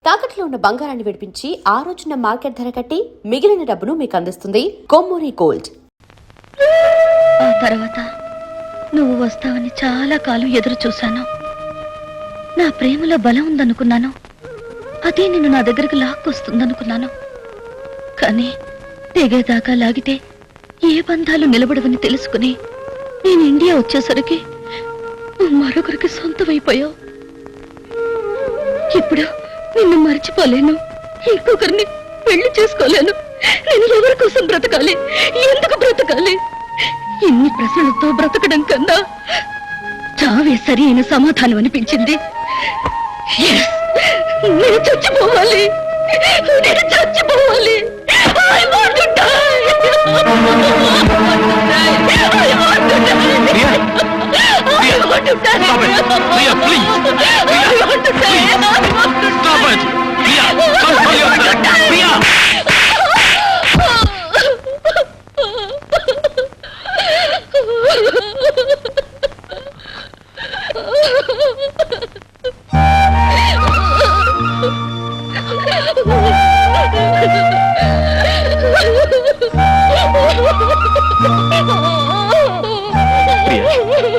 తాకట్లో ఉన్న బంగారాన్ని విడిపించి ఆ రోజున మార్కెట్ ధర కట్టి మిగిలిన డబ్బును మీకు అందిస్తుంది కొమ్మూరి గోల్డ్. ఆ తర్వాత నువ్వు వస్తావని చాలా కాలం ఎదురు చూశాను. నా ప్రేమలో బలం ఉందనుకున్నాను. అదే నిన్ను నా దగ్గరికి లాక్కొస్తుందనుకున్నాను. కానీ తెగేదాకా లాగితే ఏ బంధాలు నిలబడవని తెలుసుకుని నేను ఇండియా వచ్చేసరికి మరొకరికి సొంతమైపోయావు. ఇప్పుడు నిన్ను మర్చిపోలేను, ఇంకొకరిని పెళ్లి చేసుకోలేను. నేను ఎవరి కోసం బ్రతకాలి, ఎందుకు బ్రతకాలి? ఇన్ని ప్రశ్నలతో బ్రతకడం కన్నా చావే సరి అయిన సమాధానం అనిపించింది. నేను చచ్చిపోవాలి, నేను చచ్చిపోవాలి. I want to die. I want to die. I want to die. Stop it. Priya, please. Priya. I want to die. I want to Stop die. it. Priya, control yourself. Priya.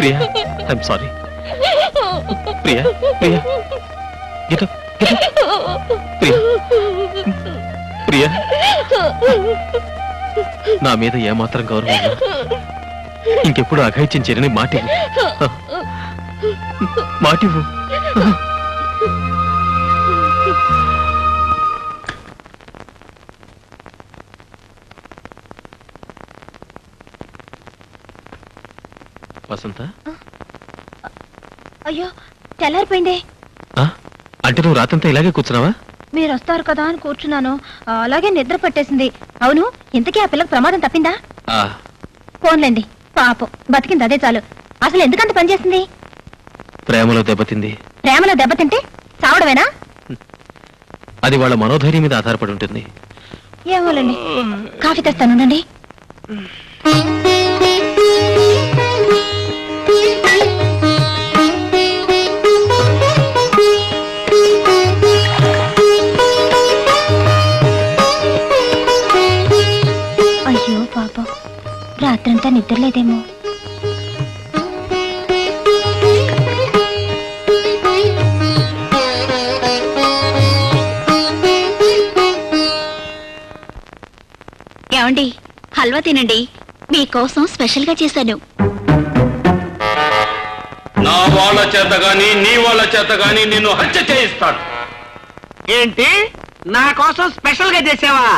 Priya, I'm sorry. Priya, get up. Priya, నా మీద ఏమాత్రం గౌరవం ఉన్నా ఇంకెప్పుడు అఘాయిత్యం చేయని మాటివ్వు. వసంత, అయ్యో తెల్లారిపోయిందే. అంటే నువ్వు రాత్రంతా ఇలాగే కూర్చున్నావా? మీరు వస్తారు కదా అని కూర్చున్నాను, అలాగే నిద్ర పట్టేసింది. అవును, ఇంతకీ ఆ పిల్లకి ప్రమాదం తప్పిందా? ఫోన్లేండి, పాపం బతికింది, అదే చాలు. అసలు ఎందుకంత పనిచేసింది? ప్రేమలో దెబ్బతింది. ప్రేమలో దెబ్బతింటే చావడమేనా? అది వాళ్ళ మనోధైర్యం మీద ఆధారపడి ఉంటుంది. ఏమోలండి, కాఫీ తెస్తానుండండి. అయ్యో పాపం, రాత్రంతా నిద్రలేదేమో. ఏమండి, హల్వా తినండి, మీకోసం స్పెషల్ గా చేశాను. నా వాళ్ళ చేత గాని నీ వాళ్ళ చేత గాని నిన్ను హత్య చేయిస్తాను. ఏంటి, నా కోసం స్పెషల్ గా చేసావా?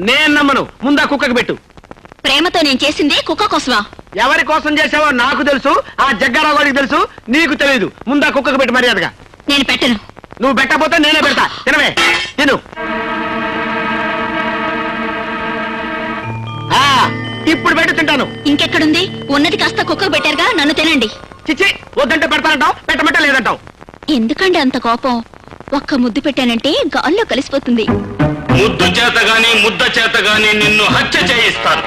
నేను నమ్మను. ముందా కుక్కకి పెట్టు. ప్రేమతో నేను చేసింది కుక్క కోసమా? ఎవరి కోసం చేసావో నాకు తెలుసు, ఆ జగ్గారావు గారికి తెలుసు, నీకు తెలియదు. ముందా కుక్కకి పెట్టు మర్యాదగా. నేను పెట్టను. నువ్వు పెట్టకపోతే నేనే పెడతా. తినవే, తిను. ఇప్పుడు పెట్టు, తింటాను. ఇంకెక్కడుంది? ఉన్నది కాస్త కుక్కకు పెట్టారుగా, నన్ను తినండి. చిచ్చి, వద్దంటే పెడతానంటావు, పెట్టమంటే లేదంటావు. ఎందుకండి అంత కోపం? ఒక్క ముద్దు పెట్టానంటే గాల్లో కలిసిపోతుంది. ముద్దు చేత గాని ముద్ద చేత గాని నిన్ను హత్య చేయిస్తాను.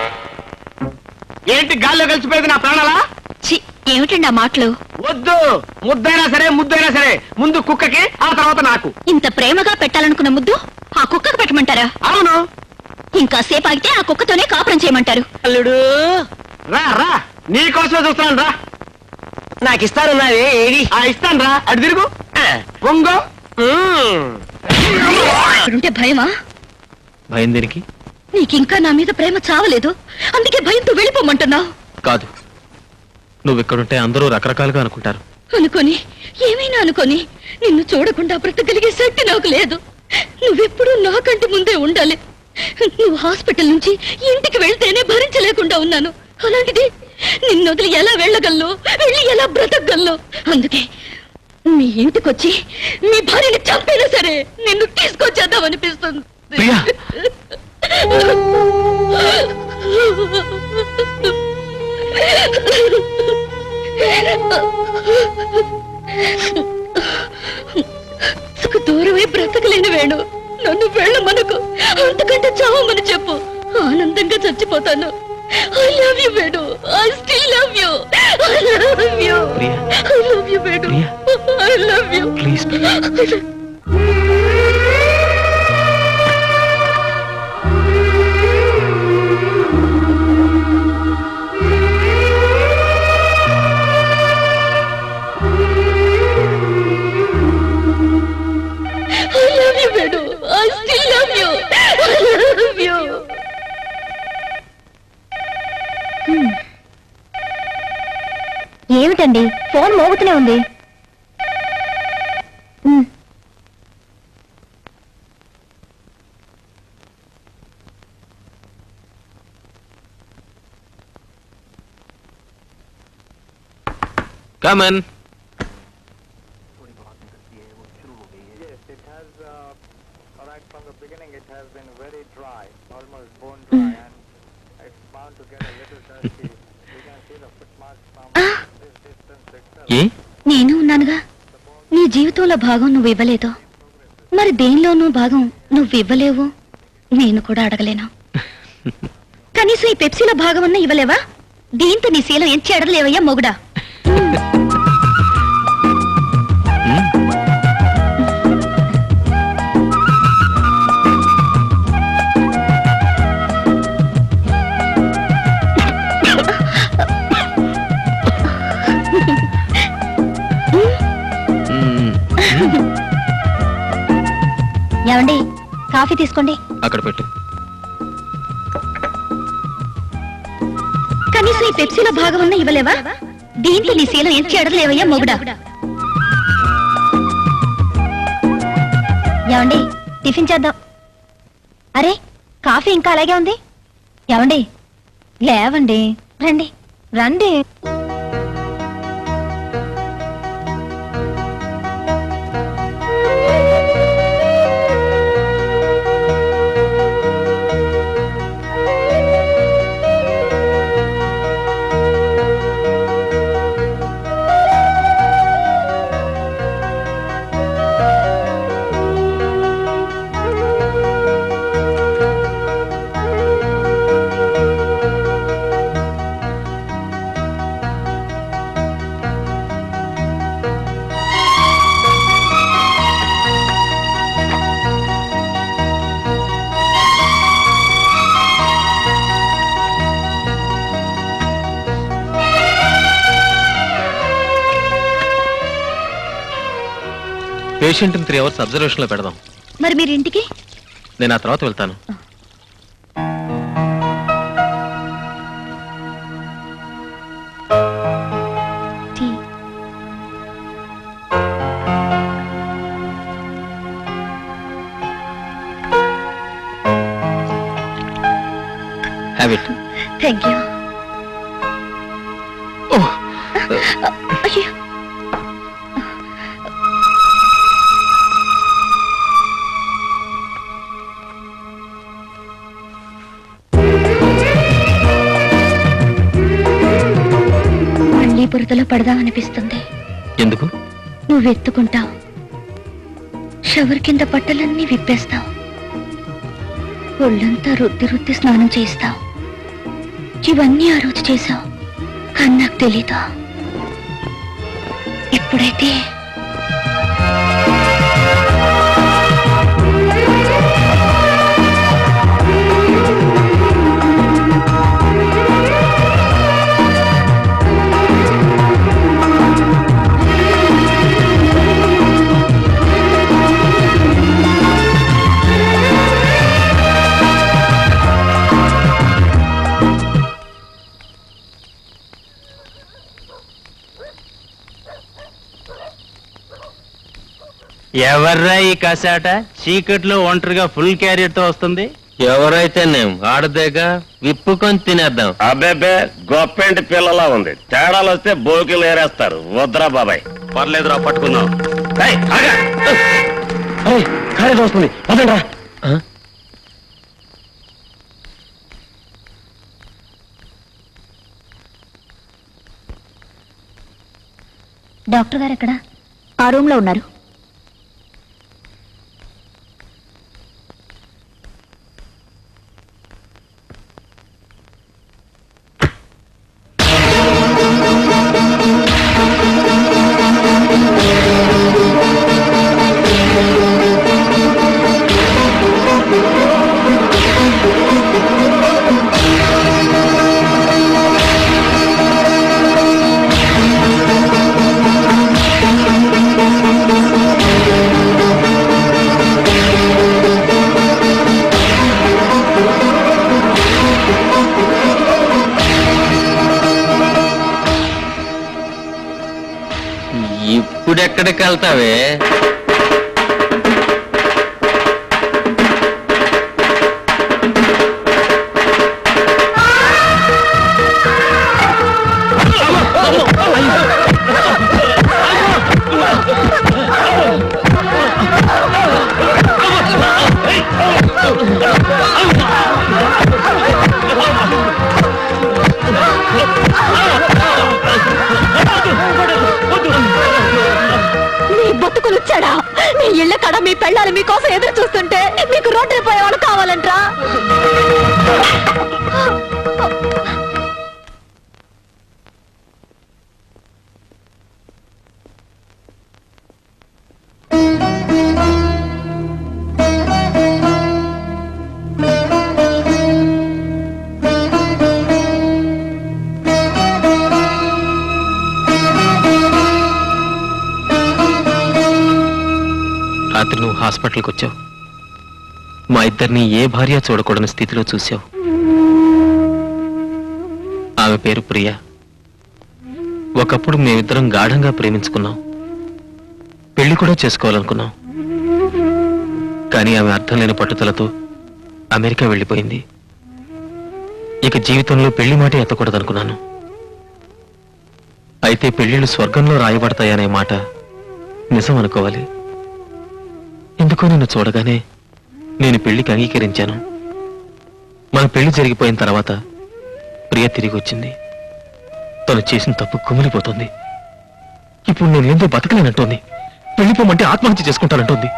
ఏంటి గాల్లో కలిసిపోయేది నా ప్రాణాలా? చి, ఏమిటండి ఆ మాటలు? వద్దు, ముద్దైనా సరే ముద్దైనా సరే ముందు కుక్కకి, ఆ తర్వాత నాకు. ఇంత ప్రేమగా పెట్టాలనుకున్న ముద్దు ఆ కుక్కకు పెట్టమంటారా? అవును. ఇంకా సేపు ఆగితే ఆ కుక్కతోనే కాపురం చేయమంటారు. అల్లుడు రా రా, నీకోసమే చూస్తున్నాను రా. నాకు ఇస్తానున్నావే, ఏది? ఇస్తాను రా, అటు తిరుగు, పొంగో. ఇక్కడుంటే భయమా? భయం దేనికి? నీకింకా నా మీద ప్రేమ చావలేదు, అందుకే భయంతో వెళ్ళిపోమంటున్నావు. కాదు, నువ్వు ఇక్కడుంటే అందరూ రకరకాలుగా అనుకుంటారు. అనుకొని ఏమైనా అనుకొని నిన్ను చూడకుండా బ్రతకగలిగే శక్తి నాకు లేదు. నువ్వెప్పుడూ నాకంటి ముందే ఉండాలి. నువ్వు హాస్పిటల్ నుంచి ఇంటికి వెళ్తేనే భరించలేకుండా ఉన్నాను. అలాంటిది నిన్ను వదిలి ఎలా వెళ్ళగలను, వెళ్ళి ఎలా బ్రతకగలను? అందుకే మీ ఇంటికొచ్చి మీ భార్యని చంపైనా సరే నిన్ను తీసుకొచ్చేద్దామనిపిస్తుంది. ప్రియా, దూరమై బ్రతకలేని వేణు, నన్ను వెళ్ళమనకు, అంతకంటే చావమని చెప్పు. ఆనందంగా చచ్చిపోతాను. I love you, Venu. I still love you. I love you. I love you, Venu. I love you. Please. మర్చిపోలేను. I still love you. I love you. ఏమిటండి ఫోన్ మోగుతూనే ఉంది. Come in. Right from the beginning, it has been very dry, almost bone dry, and it's bound to get a little dusty. You can see the footmarks from this distance itself. ఏ నేను ఉన్నానుగా. నీ జీవితంలో భాగం నువ్వు ఇవ్వలేదు, మరి దేనిలోనూ భాగం నువ్వు ఇవ్వలేవు. నేను కూడా అడగలేను. కనీసం ఈ పెప్సీలో భాగం అన్నా ఇవ్వలేవా? దీంతో నీ శీలం ఏం చెడలేవయ్యా మొగుడా. ఏమండి కాఫీ తీసుకోండి. అక్కడ పెట్టు. కనీసం ఈ పెప్సీలో భాగం అన్నా ఇవ్వలేవా? దీంతో నీ శీలం ఏం చెడలేవయ్యా మొగుడా. ఏమండి టిఫిన్ చేద్దాం. అరే కాఫీ ఇంకా అలాగే ఉంది. ఏమండి లేవండి, రండి రండి. పేషెంట్ 3 hours అబ్జర్వేషన్ లో పెడదాం. మరి మీరు ఇంటికి? నేను ఆ తర్వాత వెళ్తాను. Have it. Thank you. అయ్యో బురదలో పడదామనిపిస్తుంది. ఎందుకు? నువ్వు ఎత్తుకుంటావు, షవర్ కింద బట్టలన్నీ విప్పేస్తావు, ఒళ్ళంతా రుద్ది రుద్ది స్నానం చేస్తావు. ఇవన్నీ ఆ రోజు చేశావు, కానీ నాకు తెలీదా. ఇప్పుడైతే ఎవర్రా ఈ కసాట చీకట్లో ఒంటరిగా ఫుల్ క్యారియర్ తో వస్తుంది? ఎవరైతే నేను ఆడదేగా విప్పుకొని తినేద్దాం. అబ్బేబే గొప్పెంటి పిల్లలా ఉంది. తేడాలు వస్తే బోకిలు ఏరేస్తారు. వద్దురా బాబాయ్. పర్లేదురా పట్టుకుందాం. వస్తుంది అదండ్రా. డాక్టర్ గారు ఎక్కడ? ఆ రూమ్ లో ఉన్నారు. ఎక్కడికి వెళ్తావే? నీ బతుకులు చెడా, నీ ఇళ్ళ కడ మీ పెళ్ళాలు మీకోసం ఎదురు చూస్తుంటే మీకు రోడ్డు పోయేవాళ్ళు కావాలంట్రా? రాత్రి నువ్వు హాస్పిటల్కి వచ్చావు. మా ఇద్దరిని ఏ భార్య చూడకూడని స్థితిలో చూసావు. ఆమె పేరు ప్రియా. ఒకప్పుడు మేమిద్దరం గాఢంగా ప్రేమించుకున్నాం. పెళ్లి కూడా చేసుకోవాలనుకున్నాం. కానీ ఆమె అర్థం లేని పట్టుదలతో అమెరికా వెళ్ళిపోయింది. ఇక జీవితంలో పెళ్లి మాట ఎత్తకూడదనుకున్నాను. అయితే పెళ్లిళ్ళు స్వర్గంలో రాయబడతాయనే మాట నిజం అనుకోవాలి. ఎందుకో నిన్ను చూడగానే నేను పెళ్లికి అంగీకరించాను. మన పెళ్లి జరిగిపోయిన తర్వాత ప్రియ తిరిగి వచ్చింది. తను చేసిన తప్పు కుమిలిపోతుంది. ఇప్పుడు నేను ఏందో బతకలేనంటోంది. వెళ్ళిపోమంటే ఆత్మహత్య చేసుకుంటానంటోంది.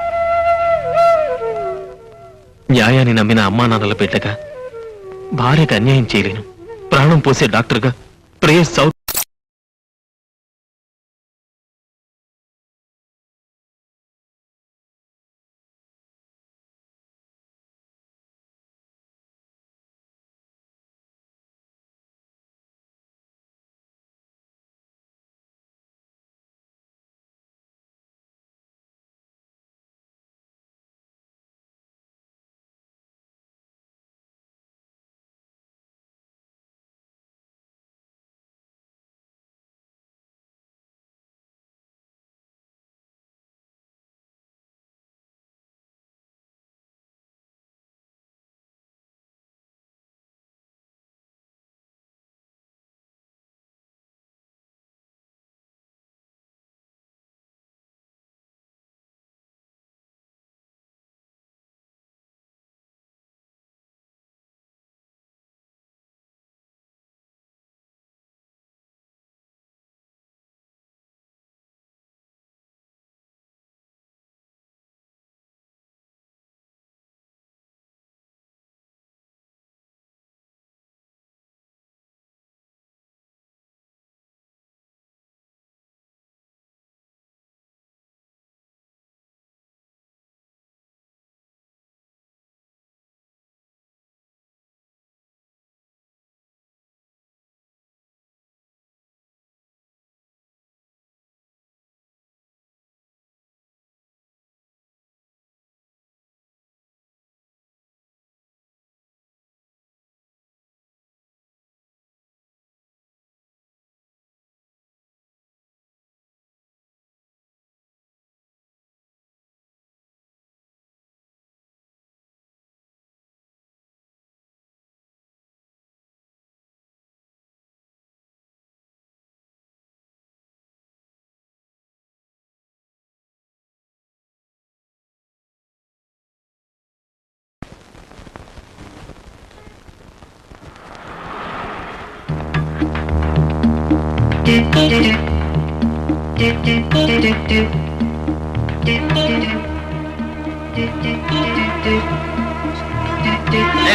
న్యాయాన్ని నమ్మిన అమ్మా నాన్నల బిడ్డగా భార్యకు అన్యాయం చేయలేను. ప్రాణం పోసే డాక్టర్గా ప్రియ సౌత్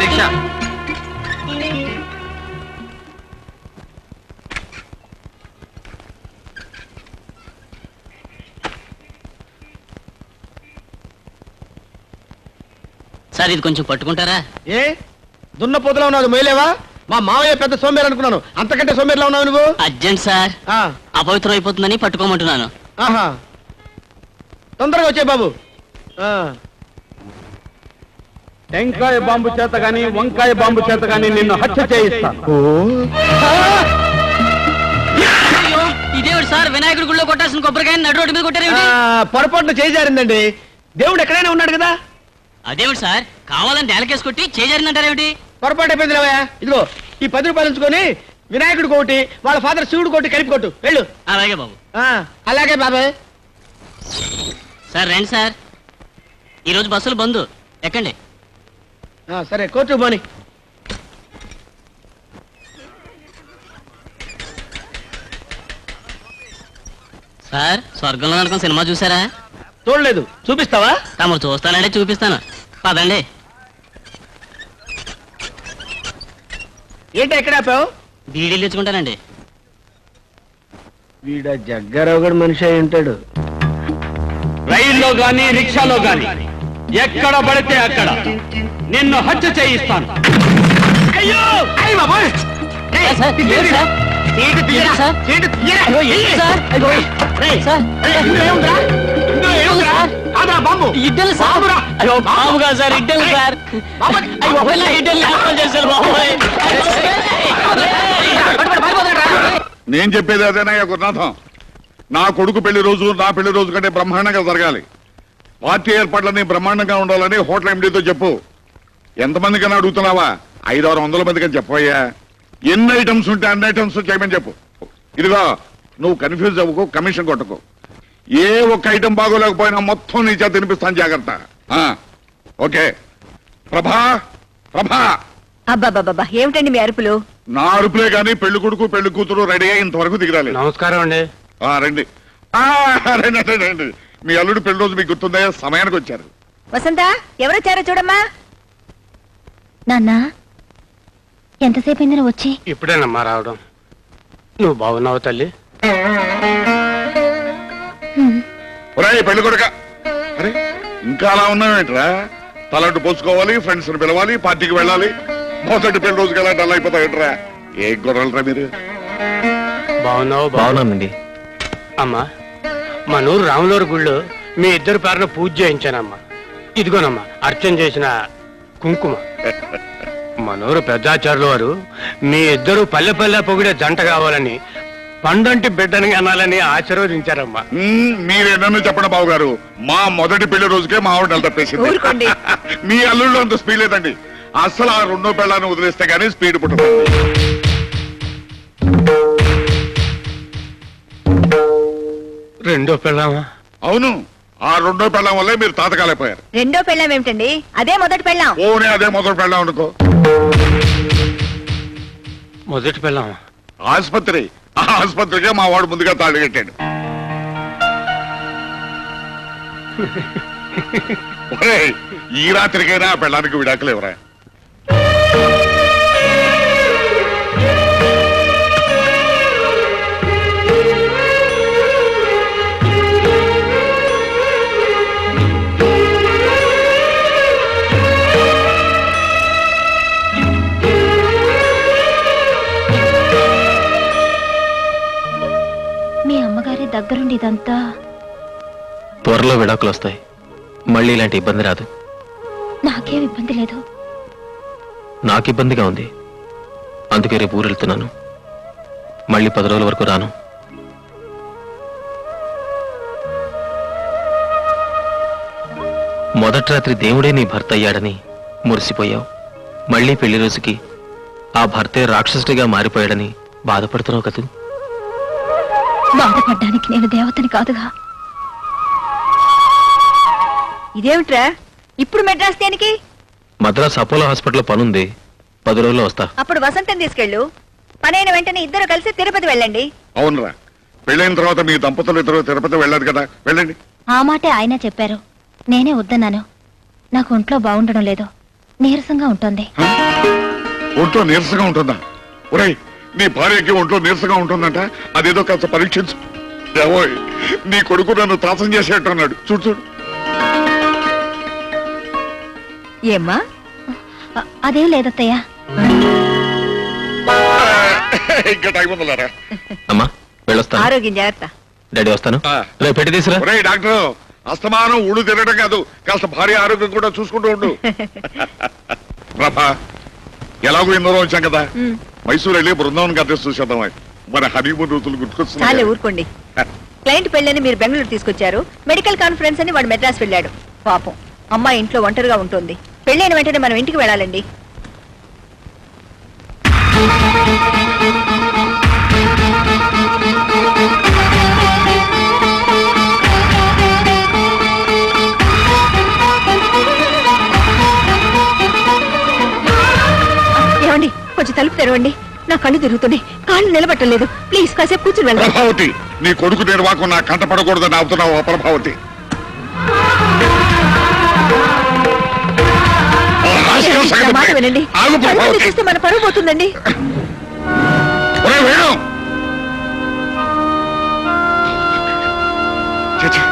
రిక్షా సార్ ఇది కొంచెం పట్టుకుంటారా? ఏ దున్నపోతులా ఉన్నావు మేలేవా? మా మావయ్య పెద్ద సోమేరు అనుకున్నాను, అంతకంటే సోమేరులా ఉన్నావు నువ్వు. అర్జెంట్ సార్, అపవిత్రం అయిపోతుందని పట్టుకోమంటున్నాను. ఆహా తొందరగా వచ్చే బాబు. టెంకాయ బాంబు చేత గాని వంకాయ బాంబు చేత గాని నిన్ను హత్య చేయిస్తా. ఇదేవిడు సార్ వినాయకుడి గుడిలో కొట్టాల్సిన కొబ్బరికాయ నడు రోడ్డు మీద కొట్టారేమిటి? పొరపాటున చేజారిందండి. దేవుడు ఎక్కడైనా ఉన్నాడు కదా. అదేమిటి సార్, కావాలని నేలకేసి కొట్టి చేజారిందంటారేమిటి? పొరపాటు అయిపోయింది రావయ్య. ఇదిగో ఈ 10 రూపాయలు ఉంచుకొని వినాయకుడు కోటి, వాళ్ళ ఫాదర్ శివుడు కోటి కలిపి కొట్టు. వెళ్ళు. అలాగే బాబు. అలాగే బాబాయ్. సార్ రండి సార్, ఈరోజు బస్సులు బంద్, ఎక్కండి. సరే కోర్టు పోని. సార్ స్వర్గంలో అనుకున్న సినిమా చూసారా? చూడలేదు, చూపిస్తావా? తమరు చూస్తానంటే చూపిస్తాను, పదండి. ఏంటి ఎక్కడ ఆపావు? బీడీలు తెచ్చుకుంటానండి. వీడ జగ్గారావు గడు మనిషి అయి ఉంటాడు. రైల్లో గాని రిక్షాలో గాని ఎక్కడ పడితే అక్కడ నిన్ను హత్య చేయిస్తాను. అయ్యో అయ్య బాబోయ్! ఏయ్, సార్, తీయరా? సార్. సీటు తీయరా? సార్. సీటు తీయరా? అయ్యో, ఏంటి సార్? అయ్యో, రేయ్, సార్. ఇందులో ఏముందిరా? ఇందులో ఏముందిరా? కాదురా, బాంబు. ఇడ్డలు సార్. బాంబురా. అయ్యో బాబుగా సార్, ఇడ్డలు సార్. బాంబు. అయ్యో ఒకవేళ ఇడ్డలు లేకుండా చేశారు బాబోయ్. పట్టుకోండి, పారిపోతాడురా. నేను చెప్పేది అదేనయ్యా గురునాథం. నా కొడుకు పెళ్లి రోజు నా పెళ్లి రోజు కంటే బ్రహ్మాండంగా జరగాలి. పార్టీ ఏర్పాట్లన్నీ బ్రహ్మాండంగా ఉండాలని హోటల్ ఎండీతో చెప్పు. ఎంతమందికైనా అడుగుతున్నావా? 500-600 మందికని చెప్పయ్యా. ఎన్ని ఐటమ్స్ ఉంటే అన్ని ఐటమ్స్ చేయమని చెప్పు. ఇదిగో నువ్వు కన్ఫ్యూజ్ అవ్వకు, కమిషన్ కొట్టకు. ఏ ఒక్క ఐటమ్ బాగోలేకపోయినా మొత్తం నీ చేత తినిపిస్తాను, జాగ్రత్త. ఓకే. ప్రభా, ప్రభా. అబ్బాబాబా ఏమిటండి మీ అరుపులు? నా అరుపులే గాని పెళ్లి కొడుకు పెళ్లి కూతురు రెడీ అయ్యి ఇంతవరకు దిగిరాలి. నమస్కారం అండి. రండి. రండి రండి. మీ అల్లుడు పెళ్లి రోజు మీకు గుర్తుందా? సమయానికి వచ్చారు. వసంత ఎవరొచ్చారో చూడమ్మా. నాన్న ఎంతసేపు అయింది నువ్వు వచ్చి? ఇప్పుడేనమ్మా రావడం. నువ్వు బాగున్నావు తల్లి? ఒరేయ్ పెళ్లి కొడుక, అరే ఇంకా అలా ఉన్నావేంట్రా? తలంటు పోసుకోవాలి, ఫ్రెండ్స్ ని పిలవాలి, పార్టీకి వెళ్ళాలి. మొదటి పెళ్లి రోజుకి ఎలా డల్ అయిపోతావేంట్రా? ఏ గొర్రెలరా మీరు? బాగున్నావు? బాగున్నానండి. అమ్మా, మా నూరు రాములూరు గుళ్ళో మీ ఇద్దరు పేరున పూజ చేయించానమ్మా. ఇదిగోనమ్మా అర్చన చేసిన కుంకుమ. మనూరు పెద్దాచారుల వారు మీ ఇద్దరు పల్లె పల్లె పొగిడే జంట కావాలని, పండంటి బిడ్డని అనాలని ఆశీర్వదించారమ్మా. మీరేనన్ను చెప్పండి బాబు గారు. మా మొదటి పెళ్లి రోజుకే మా ఆవిడ తప్పేసింది. ఊరుకోండి. మీ అల్లుళ్ళు అంత స్పీడ్ లేదండి. అసలు ఆ 2వ పెళ్ళాన్ని వదిలేస్తే గానీ స్పీడ్ పుట్టదు. రెండో పెళ్ళామా? అవును, ఆ 2వ పెళ్ళం వల్లే మీరు తాతకాలైపోయారు. రెండో పెళ్ళాం ఏమిటండి? అదే మొదటి పెళ్ళాం. ఓనే అదే మొదటి పెళ్ళం అనుకో. మొదటి పెళ్ళామా? ఆసుపత్రి, ఆ ఆసుపత్రికే మా వాడు ముందుగా తాళి కట్టాడు. ఒరేయ్, ఈ రాత్రికైనా ఆ పెళ్ళానికి విడాకులు ఎవరా? మీ అమ్మగారి దగ్గరుండి ఇదంతా. త్వరలో విడాకులు వస్తాయి, మళ్ళీ ఇలాంటి ఇబ్బంది రాదు. నాకేం ఇబ్బంది లేదు. నాకు ఇబ్బందిగా ఉంది, అందుకే రేపు ఊరు వెళ్తున్నాను. మళ్ళీ 10 రోజుల వరకు రాను. మొదటి రాత్రి దేవుడే నీ భర్త అయ్యాడని మురిసిపోయావు. మళ్ళీ పెళ్లి రోజుకి ఆ భర్తే రాక్షసుడిగా మారిపోయాడని బాధపడుతున్నావు కదూ. బాధపడ్డానికి నేను దేవతని కాదుగా. ఇదేమిట్రా ఇప్పుడు మెడ్రాస్ దేనికి? మద్రాస్ అపోలో హాస్పిటల్లో పనుంది, 10 రోజుల్లో వస్తా. అప్పుడు వసంతం తీసుకెళ్ళు. పనైన వెంటనే ఇద్దరు కలిసి తిరుపతి వెళ్ళండి. అవునరా, పెళ్ళైన తర్వాత మీ దంపతులు ఇద్దరు తిరుపతి వెళ్ళారు కదా, వెళ్ళండి. ఆ మాటే ఆయన చెప్పారు, నేనే వద్దన్నాను. నాకు ఒంట్లో బాగుండడం లేదు, నీరసంగా ఉంటుంది. ఒంట్లో నీరసంగా ఉంటుందా? ఒరేయ్, నీ భార్యకి ఒంట్లో నీరసంగా ఉంటుందంట. అదేదో కాస్త పరీక్షించు. ఏవోయ్, నీ కొడుకు నన్ను త్రాసం చేసేట్టున్నాడు. చూడు చూడు. ఏమ్మా? అదేం లేదత్తయ్యా. ఇంకా టైం ఉందలారా. అమ్మా వెళ్ళొస్తాను. ఆరోగ్యం జాగ్రత్త. డాడీ వస్తాను. రేపు పెట్టి తీసురా. ఒరేయ్ డాక్టర్, అస్తమానం ఊడు తిరగడం కాదు, కాస్త భార్య ఆరోగ్యం కూడా చూసుకుంటూ ఉండు. ప్రభా, ఎలాగో ఎన్నో వచ్చాం కదా, మైసూరు వెళ్ళి బృందావన్ అడ్రస్ చూసేద్దాం. మన హనీమూన్ రోజులు చాలే గుర్తుకొస్తున్నాయి. ఊరుకోండి. క్లయింట్ పెళ్ళని మీరు బెంగళూరు తీసుకొచ్చారు, మెడికల్ కాన్ఫరెన్స్ అని వాడు మెడ్రాస్ వెళ్ళాడు. పాపం అమ్మాయి ఇంట్లో ఒంటరిగా ఉంటుంది. పెళ్ళైన వెంటనే మనం ఇంటికి వెళ్ళాలండి. ఏమండి, కొంచెం తలుపు తెరవండి. నా కళ్ళు తిరుగుతున్నాయి, కాళ్ళు నిలబట్టలేదు. ప్లీజ్ కాసేపు కూర్చుని వెళ్ళండి. ప్రభావతి, నీ కొడుకు నిర్వాకం నా కంట పడకూడదని అవుతున్నావు ప్రభావతి. ఆ రాజకీయ నా సంగతి మాట వినండి. ఆగు కళ్ళు ప్రభావతి. చూస్తే మన పరువు పోతుందండి. ఒరేయ్ వేణు! ఛీ, ఛీ.